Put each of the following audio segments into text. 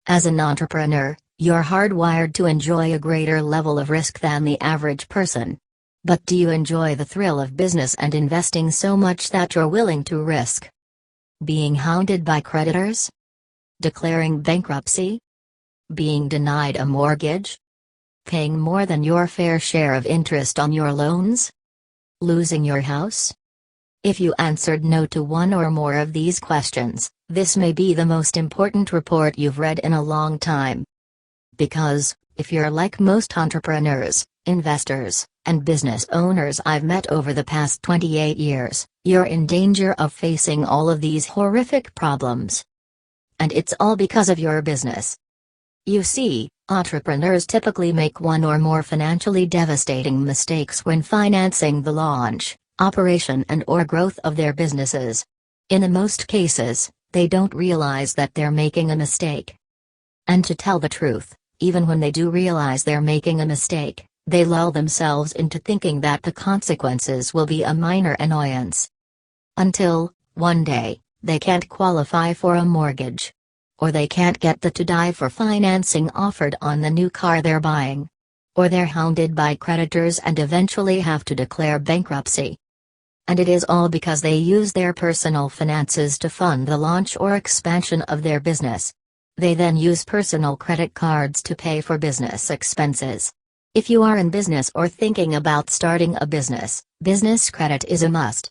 As an entrepreneur, you're hardwired to enjoy a greater level of risk than the average person. But do you enjoy the thrill of business and investing so much that you're willing to risk being hounded by creditors? Declaring bankruptcy? Being denied a mortgage? Paying more than your fair share of interest on your loans? Losing your house? If you answered no to one or more of these questions, this may be the most important report you've read in a long time. Because, if you're like most entrepreneurs, investors, and business owners I've met over the past 28 years, you're in danger of facing all of these horrific problems. And it's all because of your business. You see, entrepreneurs typically make one or more financially devastating mistakes when financing the launch, operation and/or growth of their businesses. In the most cases, they don't realize that they're making a mistake. And to tell the truth, even when they do realize they're making a mistake, they lull themselves into thinking that the consequences will be a minor annoyance. Until, one day, they can't qualify for a mortgage. Or they can't get the to-die-for financing offered on the new car they're buying. Or they're hounded by creditors and eventually have to declare bankruptcy. And it is all because they use their personal finances to fund the launch or expansion of their business. They then use personal credit cards to pay for business expenses. If you are in business or thinking about starting a business, business credit is a must.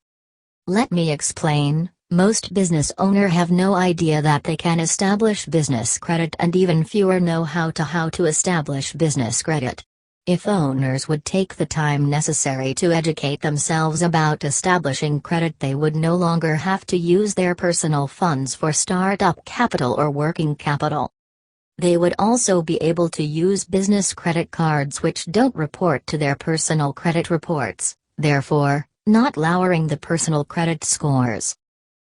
Let me explain. Most business owners have no idea that they can establish business credit, and even fewer know how to establish business credit. If owners would take the time necessary to educate themselves about establishing credit, they would no longer have to use their personal funds for startup capital or working capital. They would also be able to use business credit cards which don't report to their personal credit reports, therefore, not lowering the personal credit scores.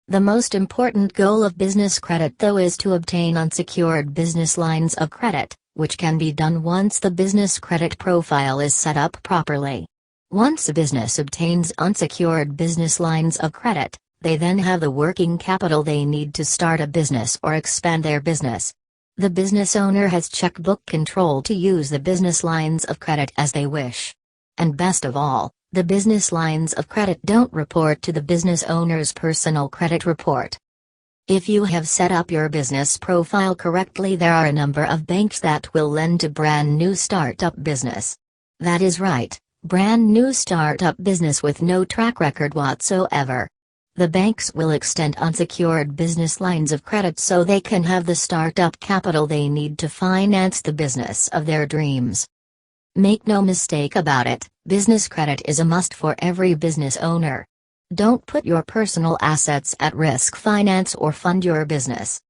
The most important goal of business credit, though, is to obtain unsecured business lines of credit, which can be done once the business credit profile is set up properly. Once a business obtains unsecured business lines of credit, they then have the working capital they need to start a business or expand their business. The business owner has checkbook control to use the business lines of credit as they wish. And best of all, the business lines of credit don't report to the business owner's personal credit report. If you have set up your business profile correctly, there are a number of banks that will lend to brand new startup business. That is right, brand new startup business with no track record whatsoever. The banks will extend unsecured business lines of credit so they can have the startup capital they need to finance the business of their dreams. Make no mistake about it, business credit is a must for every business owner. Don't put your personal assets at risk. Finance or fund your business.